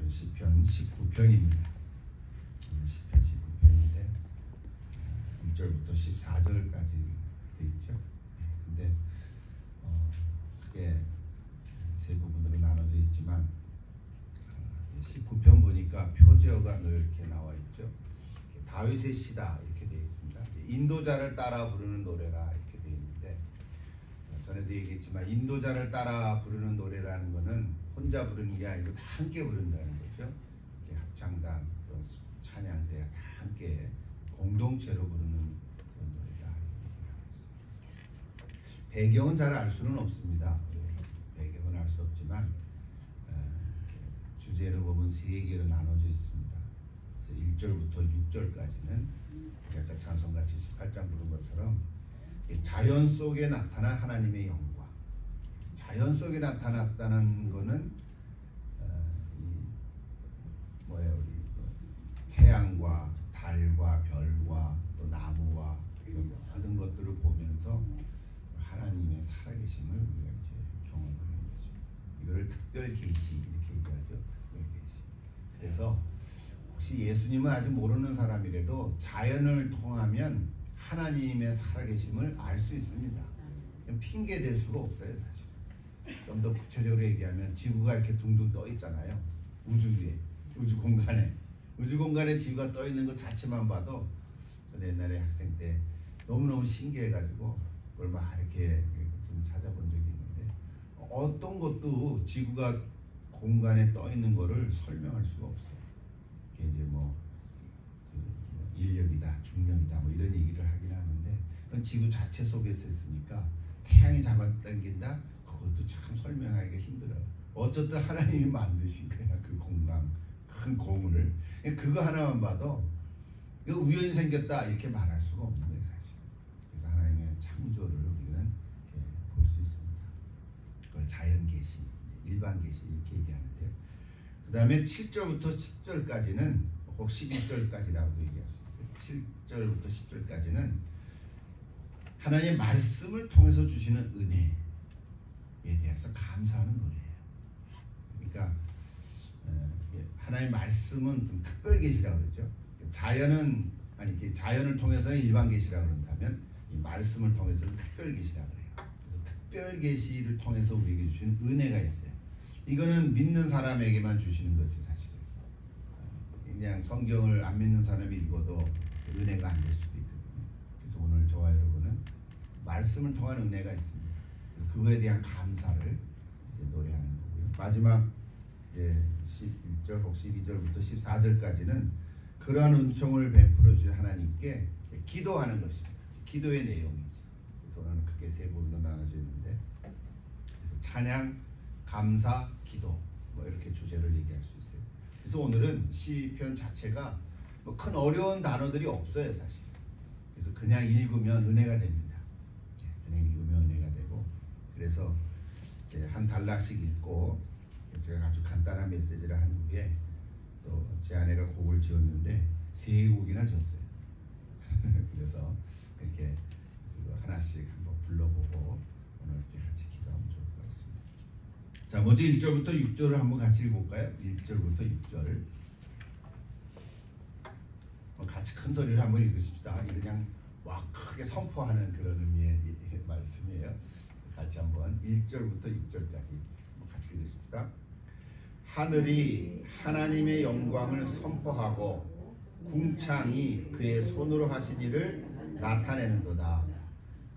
오늘은 시편 19편입니다. 시편 19편인데 1절부터 14절까지 돼 있죠. 근데 크게 세 부분으로 나눠져 있지만 19편 보니까 표제어가 늘 이렇게 나와 있죠. 다윗의 시다 이렇게 되어 있습니다. 인도자를 따라 부르는 노래라 이렇게 되어 있는데, 전에도 얘기했지만 인도자를 따라 부르는 노래라는 것은 혼자 부르는 게 아니고 다 함께 부른다는 거죠. 합창단, 찬양대 다 함께 공동체로 부르는 그런 노래다. 배경은 잘 알 수는 없습니다. 배경은 알 수 없지만 주제를 보면 세 개로 나눠져 있습니다. 그래서 1절부터 6절까지는 아까 찬송가 78장 부른 것처럼 자연 속에 나타난 하나님의 영광. 자연 속에 나타났다는 거는 우리 태양과 달과 별과 또 나무와 이런 모든 것들을 보면서 하나님의 살아계심을 우리가 이제 경험하는 거죠. 이걸 특별 계시 이렇게 얘기하죠. 특별 계시. 그래서 혹시 예수님을 아직 모르는 사람이라도 자연을 통하면 하나님의 살아계심을 알 수 있습니다. 핑계 댈 수가 없어요, 사실. 좀 더 구체적으로 얘기하면 지구가 이렇게 둥둥 떠 있잖아요. 우주 위에, 우주 공간에 지구가 떠 있는 것 자체만 봐도 저는 옛날에 학생 때 너무너무 신기해가지고 그걸 막 이렇게 좀 찾아본 적이 있는데, 어떤 것도 지구가 공간에 떠 있는 거를 설명할 수가 없어요. 이게 이제 인력이다, 중력이다 이런 얘기를 하긴 하는데, 그건 지구 자체 속에서 있으니까 태양이 잡아당긴다? 그것도 참 설명하기가 힘들어요. 어쨌든 하나님이 만드신 거야, 그 공간, 큰 공을. 그거 하나만 봐도 이거 우연히 생겼다 이렇게 말할 수가 없는 거예요, 사실. 그래서 하나님의 창조를 우리는 볼 수 있습니다. 그걸 자연 계시, 일반 계시 이렇게 얘기하는데요. 그 다음에 7절부터 10절까지는 혹 11절까지라고 얘기할 수 있어요. 7절부터 10절까지는 하나님의 말씀을 통해서 주시는 은혜에 대해서 감사하는 노래예요. 그러니까 하나님의 말씀은 좀 특별 계시라고 그러죠. 자연을 통해서는 일반 계시라고 그런다면 이 말씀을 통해서는 특별 계시라고 그래요. 그래서 특별 계시를 통해서 우리에게 주시는 은혜가 있어요. 이거는 믿는 사람에게만 주시는 거지, 사실은. 그냥 성경을 안 믿는 사람이 읽어도 은혜가 안 될 수도 있거든요. 그래서 오늘 저와 여러분은 말씀을 통한 은혜가 있습니다. 그래서 그거에 대한 감사를 이제 노래하는 거고요. 마지막 11절, 12절부터 14절까지는 그러한 은총을 베풀어 주신 하나님께 기도하는 것입니다. 기도의 내용이죠. 그래서 오늘은 크게 세 부분으로 나눠져 있는데, 그래서 찬양, 감사, 기도 이렇게 주제를 얘기할 수 있어요. 그래서 오늘은 시편 자체가 큰 어려운 단어들이 없어요, 사실. 그래서 그냥 읽으면 은혜가 됩니다. 그냥 읽으면 은혜가 되고, 그래서 한 단락씩 읽고 제가 아주 간단한 메시지를 한 후에 또 제 아내가 곡을 지었는데 3곡이나 지었어요. 그래서 이렇게 하나씩 한번 불러보고 오늘 이렇게 같이 기도하면 좋을 것 같습니다. 자, 먼저 1절부터 6절을 한번 같이 읽어볼까요? 1절부터 6절 같이 큰 소리를 한번 읽으십시다. 그냥 와 크게 선포하는 그런 의미의 말씀이에요. 같이 한번 1절부터 6절까지 같이 읽으십시다. 하늘이 하나님의 영광을 선포하고 궁창이 그의 손으로 하신 일을 나타내는도다.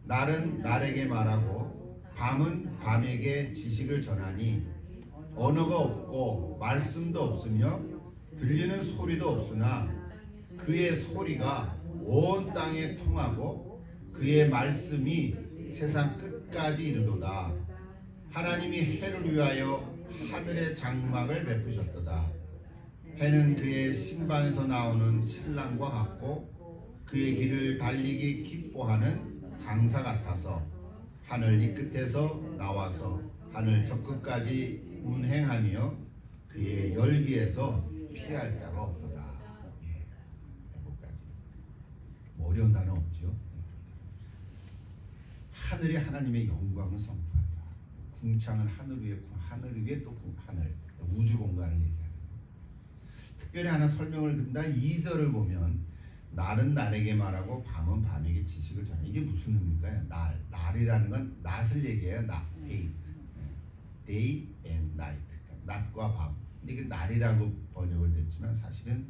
날은 날에게 말하고 밤은 밤에게 지식을 전하니 언어가 없고 말씀도 없으며 들리는 소리도 없으나 그의 소리가 온 땅에 통하고 그의 말씀이 세상 끝까지 이르도다. 하나님이 해를 위하여 하늘의 장막을 베푸셨도다. 해는 그의 신방에서 나오는 신랑과 같고 그의 길을 달리기 기뻐하는 장사 같아서 하늘 이 끝에서 나와서 하늘 저 끝까지 운행하며 그의 열기에서 피할 자가 없도다. 여기까지. 어려운 단어 없죠. 하늘이 하나님의 영광을 선포한다. 궁창은 하늘 위에 또 하늘, 우주 공간을 얘기하는 거예요. 특별히 하나 설명을 든다. 2절을 보면 날은 날에게 말하고 밤은 밤에게 지식을 전해. 이게 무슨 의미일까요? 날이라는 건 낮을 얘기해요. 낮, day and night. 그러니까 낮과 밤. 근데 이게 날이라고 번역을 됐지만 사실은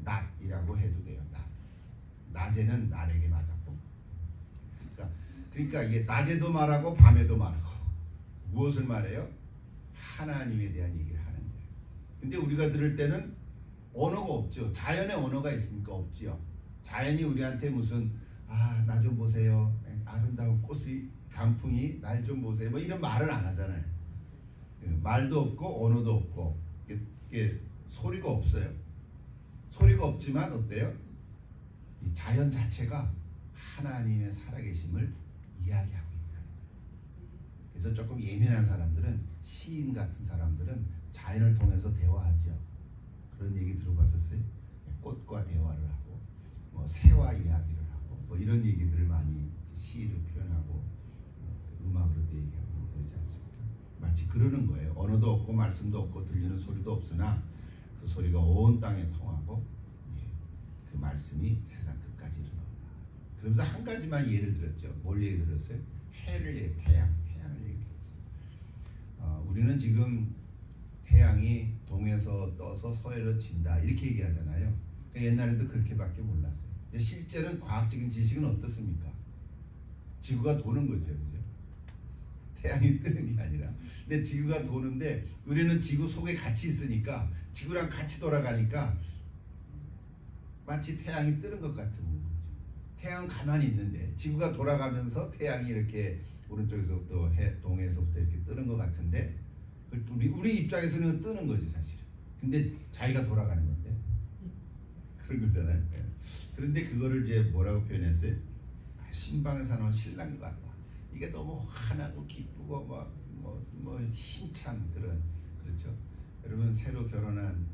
낮이라고 해도 돼요. 낮에는 날에게 맞았고. 그러니까 이게 낮에도 말하고 밤에도 말하고. 무엇을 말해요? 하나님에 대한 얘기를 하는 거예요. 근데 우리가 들을 때는 언어가 없죠. 자연의 언어가 있습니까? 없지요. 자연이 우리한테 무슨 나 좀 보세요. 아름다운 꽃이 단풍이 날 좀 보세요. 뭐 이런 말을 안 하잖아요. 말도 없고 언어도 없고 이게 소리가 없어요. 소리가 없지만 어때요? 이 자연 자체가 하나님의 살아계심을 이야기하고 있다. 그래서 조금 예민한 사람들은 시인 같은 사람들은 자연을 통해서 대화하죠. 그런 얘기 들어봤었어요? 꽃과 대화를 하고 뭐 새와 이야기를 하고 뭐 이런 얘기들을 많이 시로 표현하고 음악으로도 얘기하고 그러지 않습니까? 마치 그러는 거예요. 언어도 없고 말씀도 없고 들리는 소리도 없으나 그 소리가 온 땅에 통하고 그 말씀이 세상 끝까지 이르노라. 그러면서 한 가지만 예를 들었죠. 뭘 예를 들었어요? 해를 태양을 얘기했어요. 우리는 지금 태양이 동에서 떠서 서해로 진다 이렇게 얘기하잖아요. 그러니까 옛날에도 그렇게밖에 몰랐어요. 실제는 과학적인 지식은 어떻습니까? 지구가 도는 거죠, 그죠? 태양이 뜨는 게 아니라. 근데 지구가 도는데 우리는 지구 속에 같이 있으니까 지구랑 같이 돌아가니까 마치 태양이 뜨는 것 같은 거죠. 태양은 가만히 있는데 지구가 돌아가면서 태양이 이렇게 오른쪽에서부터 동에서부터 이렇게 뜨는 것 같은데 우리 입장에서는 뜨는 거지 사실은. 근데 자기가 돌아가는 건데 그런 거잖아요. 그런데 그거를 이제 뭐라고 표현했어요? 신방에서 나온 신랑 같다. 이게 너무 환하고 기쁘고 뭐 신찬 그런, 그렇죠? 여러분 새로 결혼한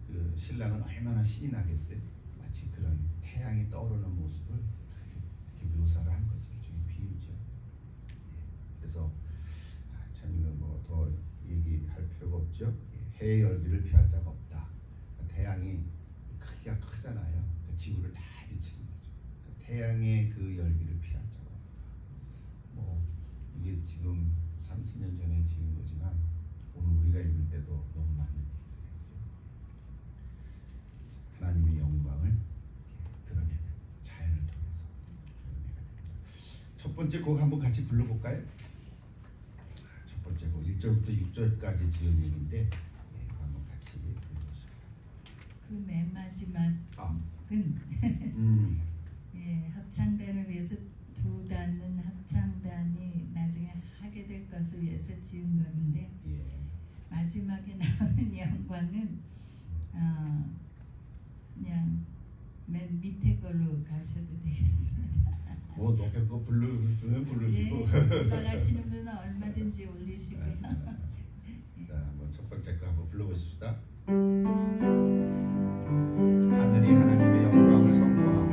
그 신랑은 얼마나 신이 나겠어요? 마치 그런 태양이 떠오르는 모습을 그렇게 묘사를 한 거죠. 일종의 비유죠. 그래서 참 이거 뭐 더 얘기할 필요가 없죠. 해의 열기를 피할 자가 없다. 태양이 크기가 크잖아요. 지구를 다 비치는 거죠. 태양의 그 열기를 피할 자가 없다. 뭐 이게 지금 3000년 전에 지은 거지만 오늘 우리가 읽을 때도 너무 맞는 얘기죠. 하나님의 영광을 드러내는 자연을 통해서 드러내가 됩니다. 첫 번째 곡 한번 같이 불러볼까요? 첫 번째 곡 1절부터 6절까지 지은 얘기인데 한번 같이 불러보겠습니다. 그 맨 마지막은 합창단을 위해서 두 단은 합창단이 나중에 하게 될 것을 위해서 지은 건데 마지막에 나오는 영광은 그냥 맨 밑에 걸로 가셔도 되겠습니다. 뭐 높게 거 부르시면 부르시고 올라가시는 분은 얼마든지 올리시고요. 자, 한번 첫 번째 거 한번 불러보십시다. 하늘이 하나님의 영광을 선포하고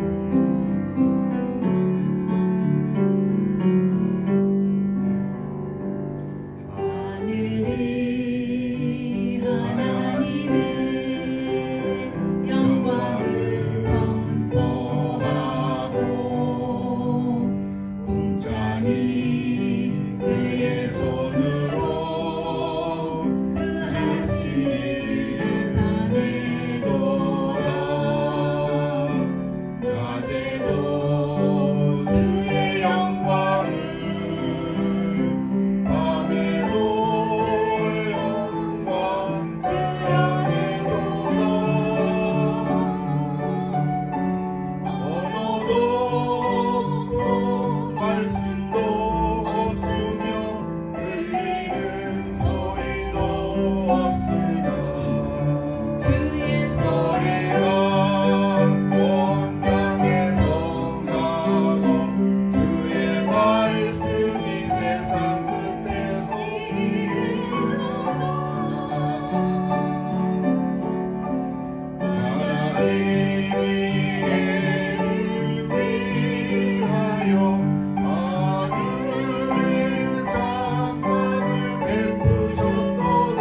하늘이 하나님의 영광을 선포하고 궁창이 그의 손으로 그 하심을 다내도다. 낮에도 주의 영광을 밤에도 주의 영광 드러내도다. 언어도 없고 말씀도 없으며 들리는 소리도 없으나 주의 소리가 온 땅에 통하고 주의 말씀이 세상 끝에서 이르도다. 하나님이 해를 위하여 하늘의 장막을 베푸셨도다.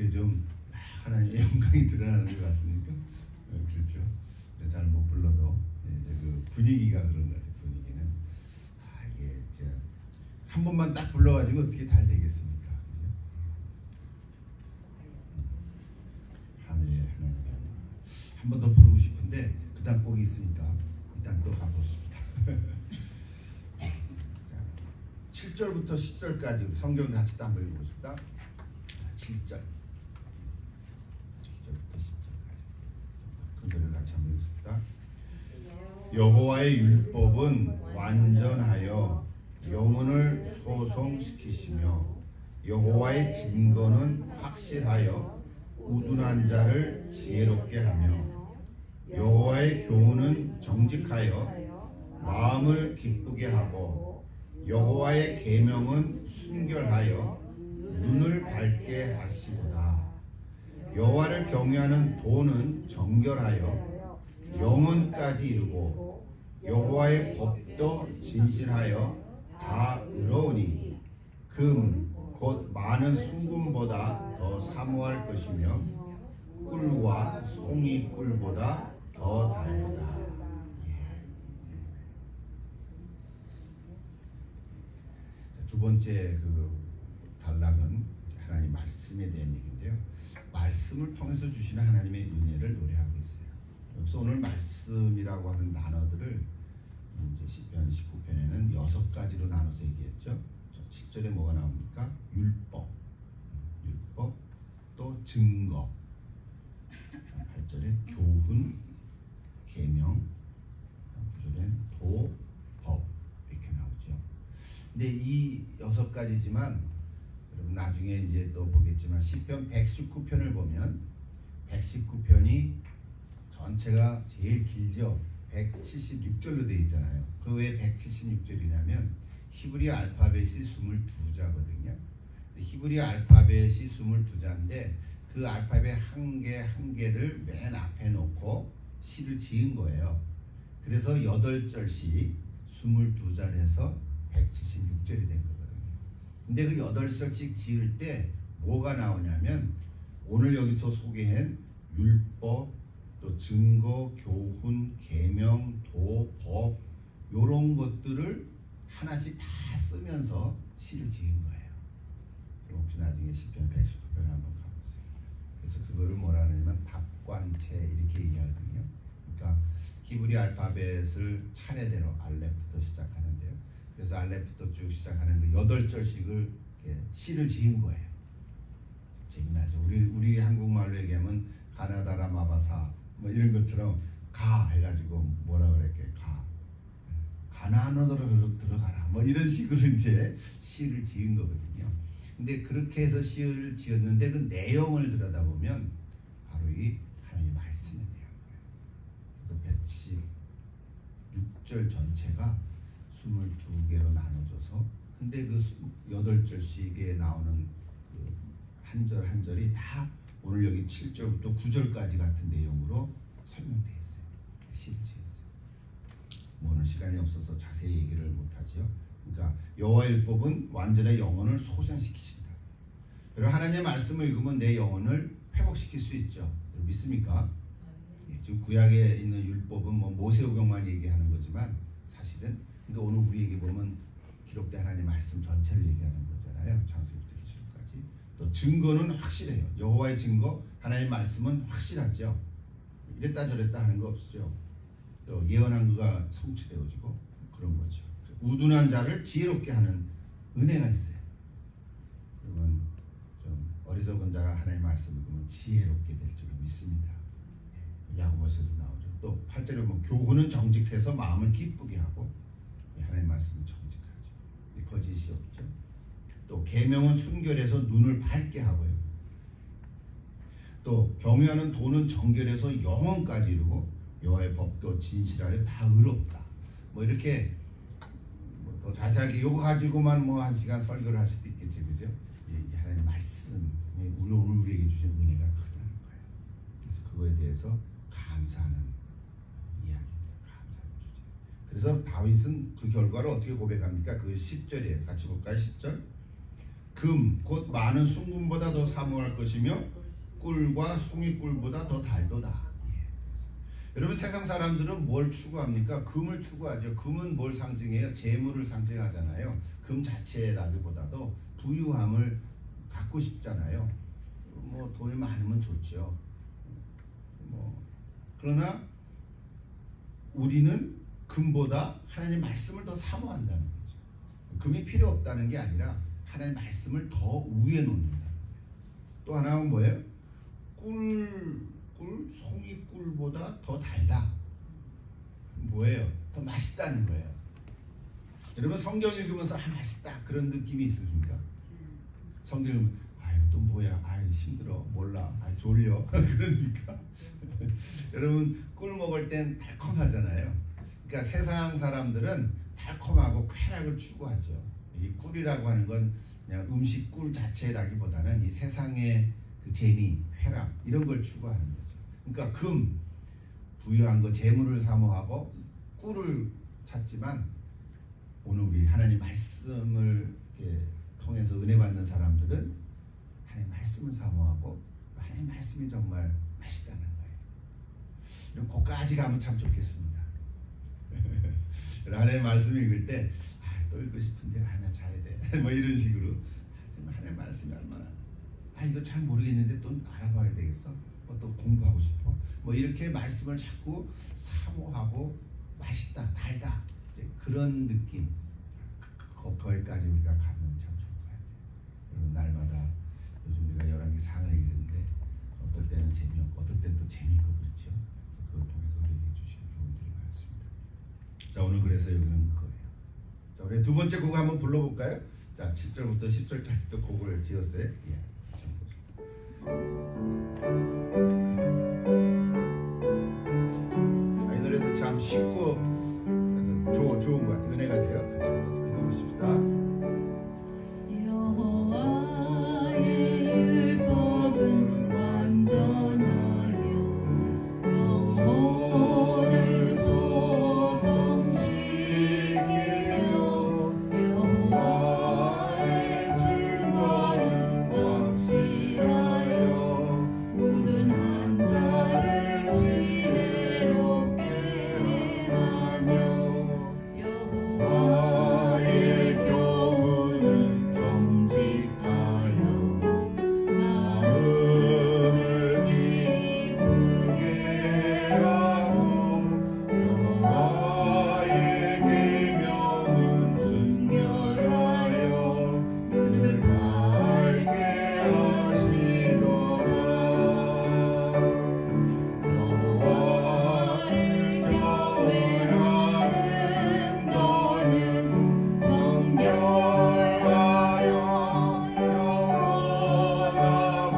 어떻게 좀 하나님의 영광이 드러나는 것 같습니까? 그렇죠. 잘 못 불러도 이제 그 분위기가 그런 것 같아요. 분위기는 이게 진짜 한 번만 딱 불러가지고 어떻게 잘 되겠습니까? 그죠? 하늘의 하나님 한 번 더 부르고 싶은데 그다음 곡이 있으니까 일단 또 가보겠습니다. 자, 7절부터 10절까지 성경 같이 한번 읽어보겠습니다. 7절 7절부터 10절까지 큰 소리를 같이 한번 읽겠습니다. 여호와의 율법은 완전하여 영혼을 소송시키시며 여호와의 증거는 확실하여 우둔한 자를 지혜롭게 하며 여호와의 교훈은 정직하여 마음을 기쁘게 하고 여호와의 계명은 순결하여 눈을 밝게 하시도다. 여호와를 경외하는 도는 정결하여 영혼까지 이루고 여호와의 법도 진실하여 다 의로우니 금 곧 많은 순금보다 더 사모할 것이며 꿀과 송이 꿀보다 더 달도다. 두 번째 그 단락은 하나님 말씀에 대한 얘기인데요. 말씀을 통해서 주시는 하나님의 은혜를 노래하고 있어요. 여기서 오늘 말씀이라고 하는 단어들을 이제 시편 19편에는 6가지로 나눠서 얘기했죠. 7절에 뭐가 나옵니까? 율법, 또 증거, 8절에 교훈, 계명, 9절에 도, 법 이렇게 나오죠. 근데 이 6가지지만 여러분 나중에 이제 또 보겠지만 시편 119편을 보면 119편이 전체가 제일 길죠. 176절로 되어 있잖아요. 그 왜 176절이냐면 히브리 알파벳이 22자거든요. 히브리 알파벳이 22자인데 그 알파벳 한 개 한 개를 맨 앞에 놓고 시를 지은 거예요. 그래서 8절씩 22자를 해서 176절이 된 거거든요. 근데 그 8절씩 지을 때 뭐가 나오냐면 오늘 여기서 소개한 율법, 또 증거, 교훈, 계명, 도, 법 요런 것들을 하나씩 다 쓰면서 시를 지은 거예요. 혹시 나중에 시편 119편을 한번 가보세요. 그래서 그거를 뭐라 하냐면 답관체 이렇게 얘기하거든요. 그러니까 히브리 알파벳을 차례대로 알렙부터 시작하는데요. 그래서 알렙부터 쭉 시작하는 그 8절씩을 시를 지은 거예요. 재미나죠. 우리 한국말로 얘기하면 가나다라 마바사 뭐 이런 것처럼 가 해가지고 뭐라 그랬게 가나안으로 들어가라 뭐 이런 식으로 이제 시를 지은 거거든요. 근데 그렇게 해서 시를 지었는데 그 내용을 들여다보면 바로 이 하나님의 말씀에 대한 거예요. 그래서 116절 전체가 22개로 나눠져서 근데 그 8절씩에 나오는 그 한 절 한 절이 다 오늘 여기 7절부터 9절까지 같은 내용으로 설명되어 있어요. 시를 지었어요. 오늘 시간이 없어서 자세히 얘기를 못하죠. 그러니까 여호와의 율법은 완전히 영혼을 소생시키신다. 그리고 하나님의 말씀을 읽으면 내 영혼을 회복시킬 수 있죠. 믿습니까? 예, 지금 구약에 있는 율법은 뭐 모세오경만 얘기하는 거지만 사실은 그러니까 오늘 우리에게 보면 기록된 하나님의 말씀 전체를 얘기하는 거잖아요. 창세기부터 계시록까지. 또 증거는 확실해요. 여호와의 증거, 하나님의 말씀은 확실하죠. 이랬다 저랬다 하는 거 없죠. 또 예언한 그가 성취되어지고 그런 거죠. 우둔한 자를 지혜롭게 하는 은혜가 있어요. 그러면 좀 어리석은 자가 하나님의 말씀을 보면 지혜롭게 될 줄을 믿습니다. 야고보서에서 나오죠. 또 8절에 보면 교훈은 정직해서 마음을 기쁘게 하고 하나님의 말씀은 정직하죠. 거짓이 없죠. 또 계명은 순결해서 눈을 밝게 하고요. 또 경외하는 도는 정결해서 영혼까지 이루고 여호와의 법도 진실하여 다 의롭다. 뭐 이렇게 뭐 더 자세하게 요거 가지고만 뭐 1시간 설교를 할 수도 있겠지, 그죠? 이 하나님의 말씀이 오늘 우리에게 주신 은혜가 크다는 거예요. 그래서 그거에 대해서 감사하는 이야기입니다. 감사하는 주제. 그래서 다윗은 그 결과를 어떻게 고백합니까? 그 10절이에요. 같이 볼까요? 10절. 금 곧 많은 순금보다 더 사모할 것이며 꿀과 송이꿀보다 더 달도다. 여러분 세상 사람들은 뭘 추구합니까? 금을 추구하죠. 금은 뭘 상징해요? 재물을 상징하잖아요. 금 자체라기보다도 부유함을 갖고 싶잖아요. 뭐 돈이 많으면 좋죠. 그러나 우리는 금보다 하나님의 말씀을 더 사모한다는 거죠. 금이 필요 없다는 게 아니라 하나님의 말씀을 더 위에 놓는다. 또 하나는 뭐예요? 송이꿀보다 더 달다. 뭐예요? 더 맛있다는 거예요. 여러분 성경 읽으면서 맛있다 그런 느낌이 있으십니까? 성경 읽으면 이거 또 뭐야? 힘들어. 몰라. 졸려. 그러니까 여러분 꿀 먹을 땐 달콤하잖아요. 그러니까 세상 사람들은 달콤하고 쾌락을 추구하죠. 이 꿀이라고 하는 건 그냥 음식 꿀 자체라기보다는 이 세상의 그 재미, 쾌락 이런 걸 추구하는 거죠. 그러니까 금, 부유한 거, 재물을 사모하고 꿀을 찾지만 오늘 우리 하나님 말씀을 이렇게 통해서 은혜 받는 사람들은 하나님 말씀을 사모하고 하나님 말씀이 정말 맛있다는 거예요. 이런 곳까지 가면 참 좋겠습니다. 하나님 말씀 읽을 때 또 읽고 싶은데 나 자야 돼. 뭐 이런 식으로 하나님 말씀이 얼마나 이거 잘 모르겠는데 또 알아봐야 되겠어. 또 공부하고 싶어. 뭐 이렇게 말씀을 자꾸 사모하고 맛있다, 달다 그런 느낌. 거기까지 우리가 가면 참 좋을 것 같아요. 여러분 날마다 요즘 우리가 열왕기 상을 읽는데 어떨 때는 재미없고 어떨 때는 또 재미있고 그렇죠. 그걸 통해서 우리에게 주시는 교훈들이 많습니다. 자 오늘 그래서 여기는 그거예요. 자 우리 두 번째 곡 한번 불러볼까요? 자 7절부터 10절까지 또 곡을 지었어요. 예. 이 노래도 참 쉽고 좋은 것 같아요. 은혜가 돼요. 같이 불러보십시다. 여호와의 율법은 완전하여 영혼을 소성시키며 여호와의 증거는 확실하여 모든 한 자를 지혜롭게 하며 여호와의 교훈은 정직하여 마음을 기쁘게 하고 여호와의 계명은 순결하여 눈을 밝게 하시도다. 여호와를 경외하는 너는 정결하며 영원하고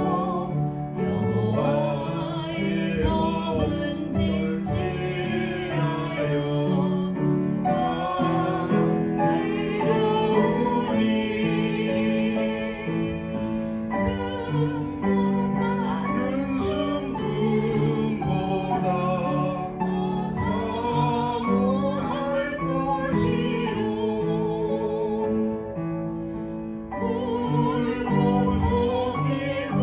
여호와의 법은 진실하여 의로우니 금은 많은 순금보다 더 사모할 것이요 꿀고 송이꿀보다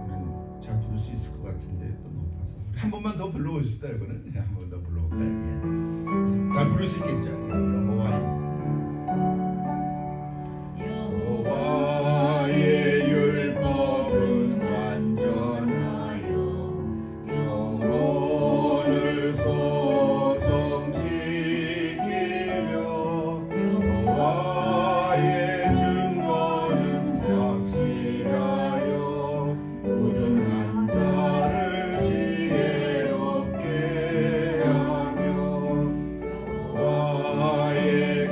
우리는 잘 부를 수 있을 것 같은데 또 높아서 우리 한 번만 더 불러봅시다. 이거는 한 번 더 불러볼까요? 예. 잘 부를 수 있겠죠? 여호와의 율법은 완전하여 영혼을 소성시키며 여호와의 증거는 확실하여 모든 한 자를 지혜롭게 하며 여호와의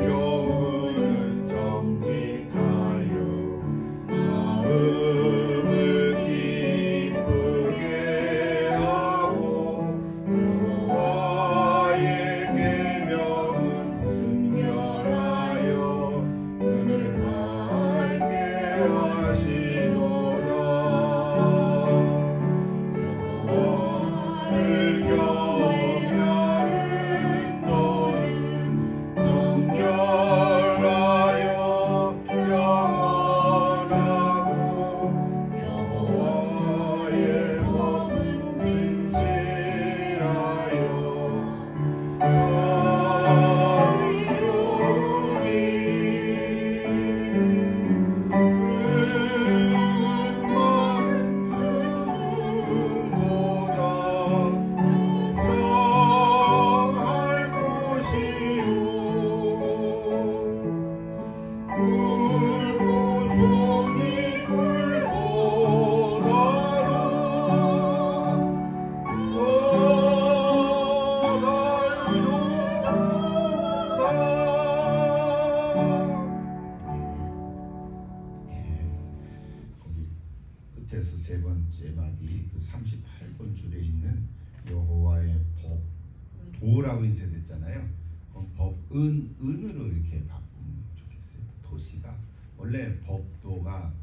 도라고 인쇄됐잖아요. 그럼 은으로 이렇게 바꾸면 좋겠어요. 도시가 원래 법도가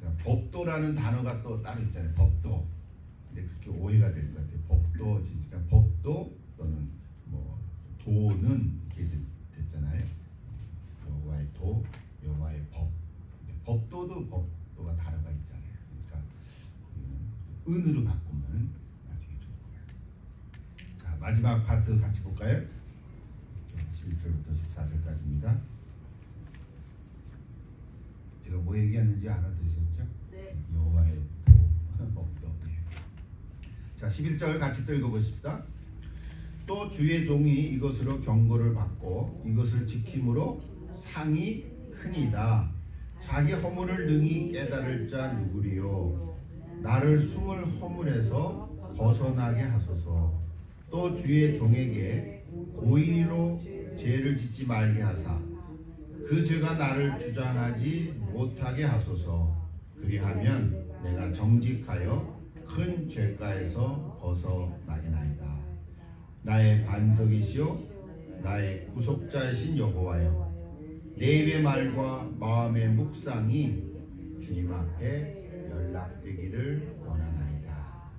그러니까 법도라는 단어가 또 따로 있잖아요. 법도. 근데 그렇게 오해가 될 것 같아요. 법도, 그러니까 법도 또는 뭐 도는 이렇게 됐잖아요. 여호와의 도, 여호와의 법. 법도도 법도가 단어가 있잖아요. 그러니까 거기는 은으로 바꾸면 나중에 좋을 거예요. 자, 마지막 파트 같이 볼까요? 11절부터 14절까지입니다. 제가 뭐 얘기했는지 알아들으셨죠? 네. 여호와의 도, 법도. 네. 자, 11절 같이 읽어보십시다. 또 주의 종이 이것으로 경고를 받고 이것을 지킴으로 상이 크니이다. 자기 허물을 능히 깨달을 자 누구리요? 나를 숨을 허물에서 벗어나게 하소서. 또 주의 종에게 고의로 죄를 짓지 말게 하사 그 죄가 나를 주장하지 못하게 하소서. 그리하면 내가 정직하여 큰 죄가에서 벗어나게나이다. 나의 반석이시오 나의 구속자이신 여호와여, 내 입의 말과 마음의 묵상이 주님 앞에 연락되기를 원하나이다.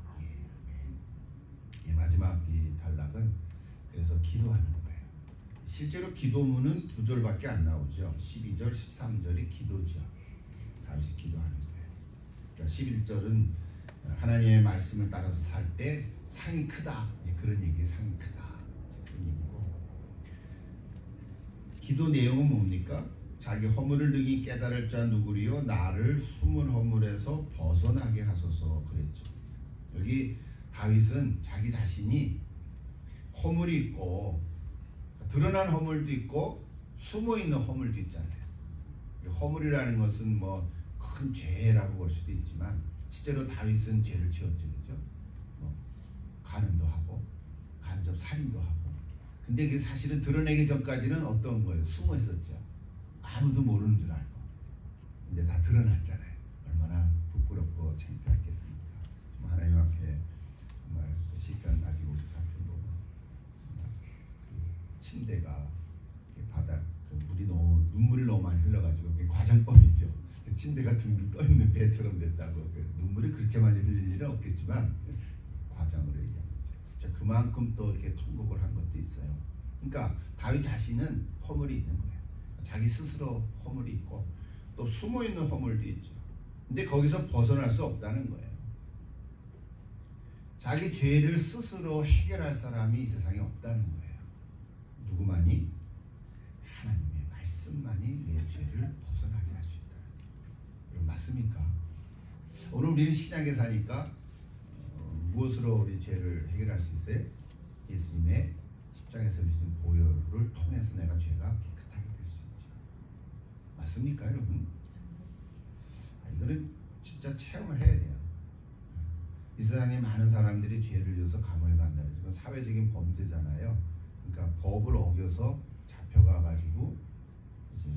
이 마지막 이 단락은 그래서 기도하는 거예요. 실제로 기도문은 2절밖에 안 나오죠. 12절, 13절이 기도죠. 다윗이 기도하는 거예요. 그러니까 11절은 하나님의 말씀을 따라서 살 때 상이 크다. 이제 그런 얘기, 상이 크다. 이제 그런 얘기고. 기도 내용은 뭡니까? 자기 허물을 능히 깨달을 자 누구리요? 나를 숨은 허물에서 벗어나게 하소서 그랬죠. 여기 다윗은 자기 자신이 허물이 있고 드러난 허물도 있고 숨어있는 허물도 있잖아요. 허물이라는 것은 뭐 큰 죄라고 볼 수도 있지만 실제로 다윗은 죄를 지었죠. 그죠? 뭐 간음도 하고 간접 살인도 하고. 근데 그게 사실은 드러내기 전까지는 어떤 거예요? 숨어 있었죠. 아무도 모르는 줄 알고. 근데 다 드러났잖아요. 얼마나 부끄럽고 창피했겠습니까? 하나님 앞에 정말 시편 154편 보면 정말 그 침대가 바닥 물이 너무 눈물이 너무 많이 흘러가지고 그게 과장법이죠. 그 침대가 둥둥 떠 있는 배처럼 됐다고. 눈물이 그렇게 많이 흘릴 일은 없겠지만 과장으로 얘기하는 거죠. 자, 그만큼 또 이렇게 통곡을 한 것도 있어요. 그러니까 다윗 자신은 허물이 있는 거예요. 자기 스스로 허물이 있고 또 숨어 있는 허물도 있죠. 근데 거기서 벗어날 수 없다는 거예요. 자기 죄를 스스로 해결할 사람이 이 세상에 없다는 거예요. 누구만이? 하나님의 말씀만이 내 죄를 벗어나게 할 수 있다. 여러분 맞습니까? 오늘 우리는 신약에 사니까 무엇으로 우리 죄를 해결할 수 있어요? 예수님의 십자가에서 주신 보혈을 통해서 내가 죄가 깨끗하게 될 수 있죠. 맞습니까, 여러분? 이거는 진짜 체험을 해야 돼요. 이 세상에 많은 사람들이 죄를 지어서 감옥에 간다. 이건 사회적인 범죄잖아요. 그러니까 법을 어겨서 잡혀가가지고 이제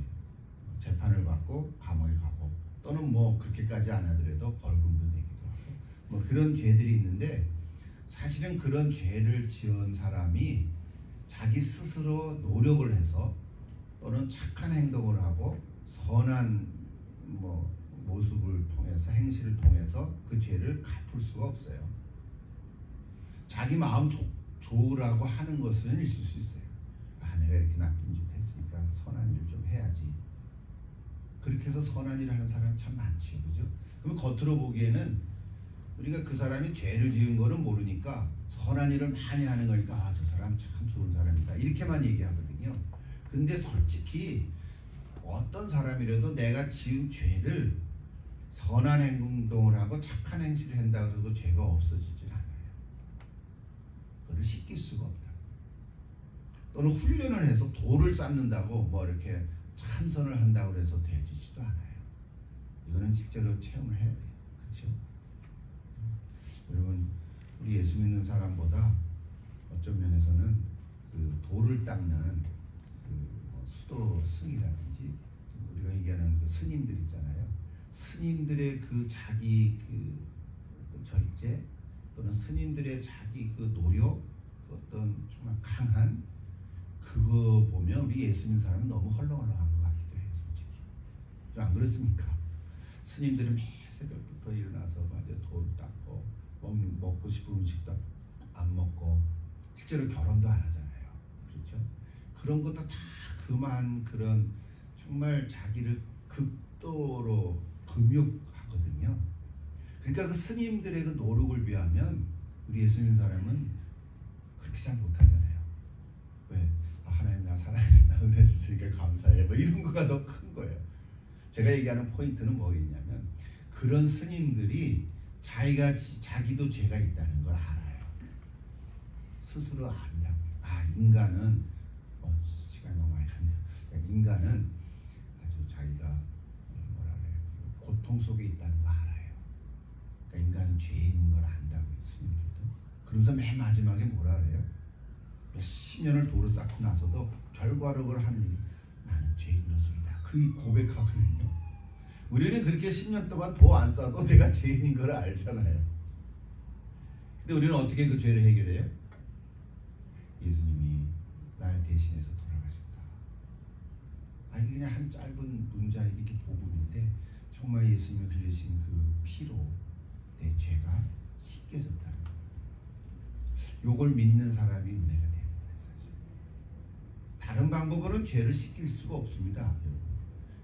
재판을 받고 감옥에 가고 또는 뭐 그렇게까지 안 하더라도 벌금도 내기도 하고 뭐 그런 죄들이 있는데 사실은 그런 죄를 지은 사람이 자기 스스로 노력을 해서 또는 착한 행동을 하고 선한 뭐 모습을 통해서 행실을 통해서 그 죄를 갚을 수가 없어요. 자기 마음 좋으라고 하는 것은 있을 수 있어요. 아, 내가 이렇게 나쁜 짓 했으니까 선한 일 좀 해야지. 그렇게 해서 선한 일을 하는 사람 참 많지, 그죠? 그러면 겉으로 보기에는 우리가 그 사람이 죄를 지은 거는 모르니까 선한 일을 많이 하는 거니까 아, 저 사람 참 좋은 사람이다 이렇게만 얘기하거든요. 근데 솔직히 어떤 사람이라도 내가 지은 죄를 선한 행동을 하고 착한 행실을 한다고 해도 죄가 없어지질 않아요. 그걸 씻길 수가 없다. 또는 훈련을 해서 돌을 쌓는다고 뭐 이렇게 참선을 한다고 해서 되지도 않아요. 이거는 실제로 체험을 해야 돼요. 그렇죠? 여러분 우리 예수 믿는 사람보다 어떤 면에서는 그 돌을 닦는 그 수도 승이라든지 우리가 얘기하는 그 스님들 있잖아요. 스님들의 그 자기 그 절제 또는 스님들의 자기 그 노력 그 어떤 정말 강한 그거 보면 우리 예수 믿는 사람은 너무 헐렁헐렁한 것 같기도 해요, 솔직히. 좀 안 그렇습니까? 스님들이 매 새벽부터 일어나서 맞아 돌 닦고 먹고 싶은 음식도 안 먹고 실제로 결혼도 안 하잖아요. 그렇죠? 그런 것도 다 그만 그런 정말 자기를 극도로 금욕하거든요. 그러니까 그 스님들의 그 노력을 비하면 우리 예수 믿는 사람은 그렇게 잘 못하잖아요. 왜? 하나님 나 사랑해서 나 은혜 주시니까 감사해. 뭐 이런 거가 더 큰 거예요. 제가 얘기하는 포인트는 뭐겠냐면 그런 스님들이 자기도 죄가 있다는 걸 알아요. 스스로 안다고. 인간은 시간이 너무 많이 갔네요. 인간은 아주 자기가 뭐라 그래요? 고통 속에 있다는 거 알아요. 그러니까 인간은 죄인인 걸 안다고 스님들도. 그러면서 맨 마지막에 뭐라 그래요? 몇십 년을 도를 쌓고 나서도 결과력을 하는 일이 나는 죄인으로서이다. 그 고백하거든요. 우리는 그렇게 10년 동안 도 안 쌓아도 내가 죄인인 걸 알잖아요. 근데 우리는 어떻게 그 죄를 해결해요? 예수님이 날 대신해서 돌아가셨다. 이게 그냥 한 짧은 문자 이렇게 복음인데 정말 예수님이 흘리신 그 피로 내 죄가 씻겨졌다는 거예요. 요걸 믿는 사람이 은혜가 되는 거예요. 사실. 다른 방법으로는 죄를 씻길 수가 없습니다.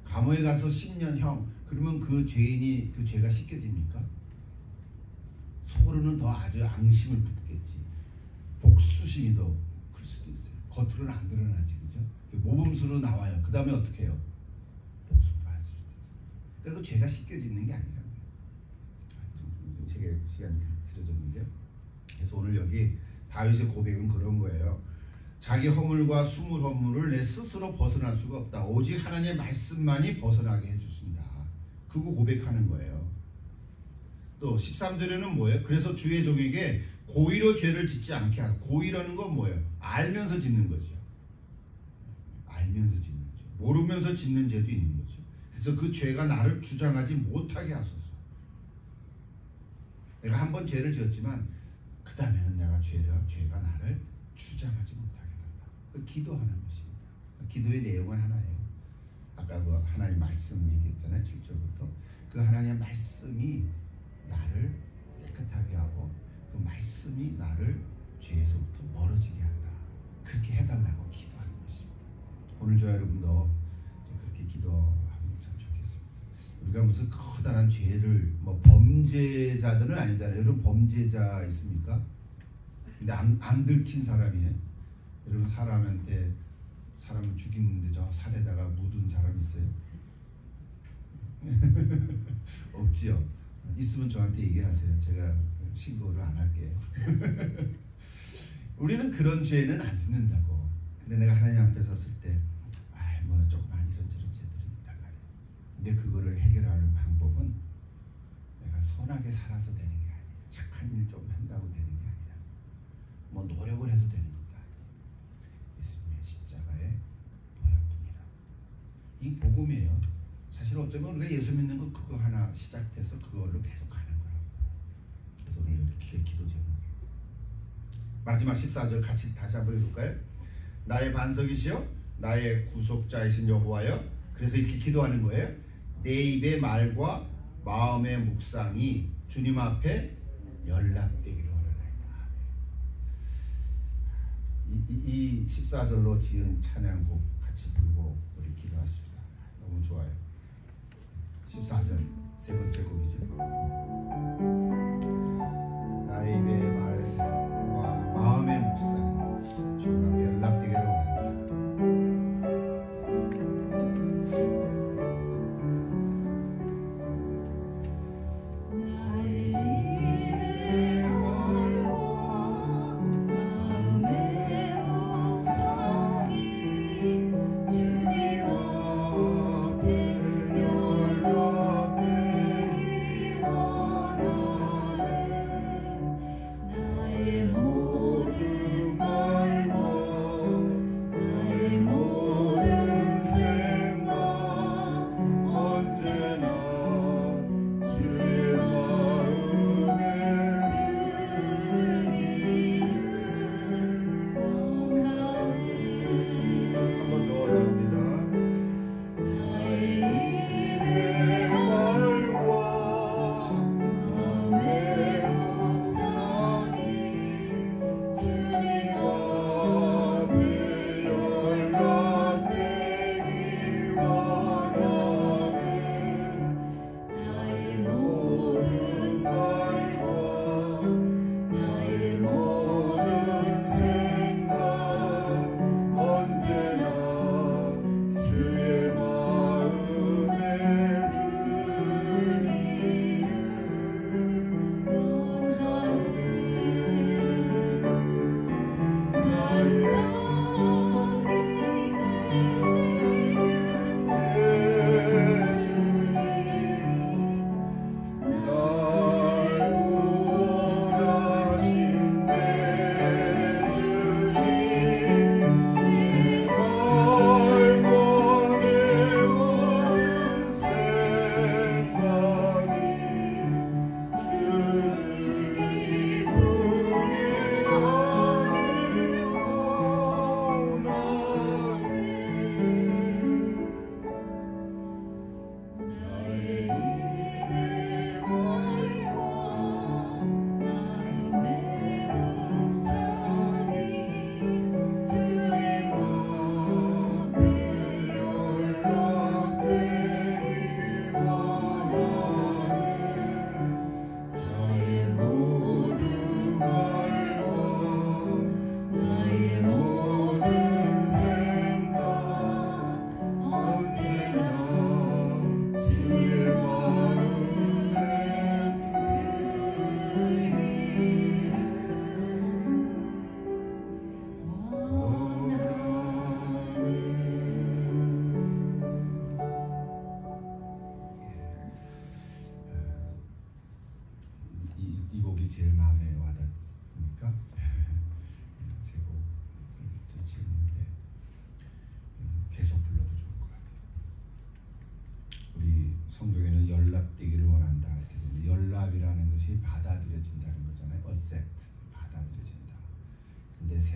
감옥에 가서 10년형 그러면 그 죄인이 그 죄가 씻겨집니까? 속으로는 더 아주 앙심을 품겠지. 복수심이 더 클 수도 있어요. 겉으로는 안 드러나지, 그죠? 모범수로 나와요. 그 다음에 어떻게 해요? 복수도 할 수도 있어요. 그러니까 그 죄가 씻겨지는 게 아니라고요. 좀 시간이 길어졌는데요. 그래서 오늘 여기 다윗의 고백은 그런 거예요. 자기 허물과 숨을 허물을 내 스스로 벗어날 수가 없다. 오직 하나님의 말씀만이 벗어나게 해주신다. 그거 고백하는 거예요. 또 13절에는 뭐예요? 그래서 주의 종에게 고의로 죄를 짓지 않게 하고. 고의라는 건 뭐예요? 알면서 짓는 거죠. 알면서 짓는 죄. 모르면서 짓는 죄도 있는 거죠. 그래서 그 죄가 나를 주장하지 못하게 하소서. 내가 한 번 죄를 지었지만 그 다음에는 내가 죄가 나를 주장하지 못하게 달라. 그 기도하는 것입니다. 기도의 내용은 하나예요. 아까 그 하나님 말씀 얘기했잖아요. 7절부터. 그 하나님의 말씀이 나를 깨끗하게 하고 그 말씀이 나를 죄에서부터 멀어지게 한다. 그렇게 해달라고 기도하는 것입니다. 오늘 저 여러분도 그렇게 기도하면 참 좋겠습니다. 우리가 무슨 커다란 죄를 뭐 범죄자들은 아니잖아요. 여러분 범죄자 있습니까? 근데 안 들킨 사람이에요. 여러분 사람한테 사람을 죽이는데 저 살에다가 묻은 사람 있어요? 없지요. 있으면 저한테 얘기하세요. 제가 신고를 안 할게요. 우리는 그런 죄는 안 짓는다고. 근데 내가 하나님 앞에 섰을 때 뭐 조그만 이런저런 죄들이 있단 말이에요. 근데 그거를 해결하는 방법은 내가 선하게 살아서 되는 게 아니에요. 착한 일 좀 한다고 되는 게 아니라 뭐 노력을 해서 되는 것도 아니에요. 예수님의 십자가의 보혈뿐이라. 이 복음이에요. 사실 어쩌면 우리가 예수 믿는 거 그거 하나 시작돼서 그걸로 계속 가는 거라고. 그래서 오늘 이렇게 기도 제목이에요. 마지막 14절 같이 다시 한번 읽을까요? 나의 반석이시여 나의 구속자이신 여호와여. 그래서 이렇게 기도하는 거예요. 내 입의 말과 마음의 묵상이 주님 앞에 연락되기를 원하나이다. 이 14절로 지은 찬양곡 같이 부르고 우리 기도하십시다. 너무 좋아요. 14절 세 번째 곡이죠. 나의 입의 말과 마음의 묵상이 주님 앞에 연락되기를 원합니다. 나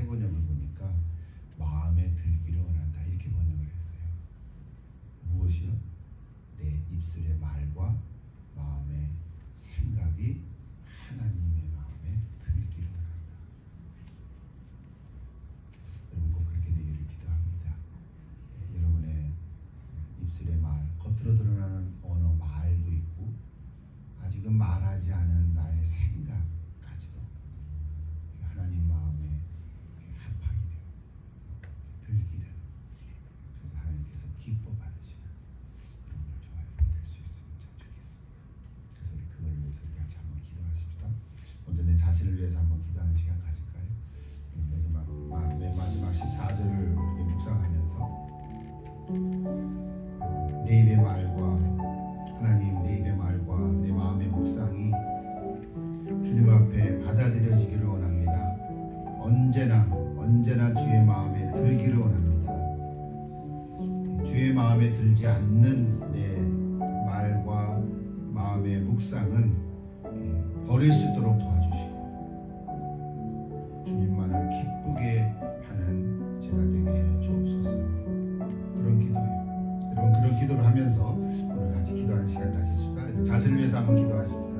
새 번역을 보니까 마음에 들기를 원한다 이렇게 번역을 했어요. 무엇이요? 내 입술의 말과 마음의 생각이 하나님의 마음에 들기를 원한다. 여러분 꼭 그렇게 되기를 기도합니다. 여러분의 입술의 말, 겉으로 드러나는 언어 말도 있고 아직은 말하지 않은 나의 생각까지도 하나님 마음에 합하게 되고 들기 되는, 그래서 하나님께서 기뻐 받으시는 그런 걸 좋아하게 될 수 있으면 참 좋겠습니다. 그래서 우리 그걸 위해서 같이 한번 기도하십시다. 먼저 내 자신을 위해서 한번 기도하는 시간 가질까요? 맨 마지막 14절을 우리가 묵상하면서 내 입의 말과 하나님, 내 입의 말과 내 마음의 묵상이 주님 앞에 받아들여지기를 원합니다. 언제나 주의 마음에 들기를 원합니다. 주의 마음에 들지 않는 내 말과 마음의 묵상은 버릴 수 있도록 도와주시고 주님만을 기쁘게 하는 제가 되게 해 주옵소서. 그런 기도예요. 여러분 그런 기도를 하면서 오늘 같이 기도하는 시간 가지실까요? 자신을 위해서 한번 기도하십시다.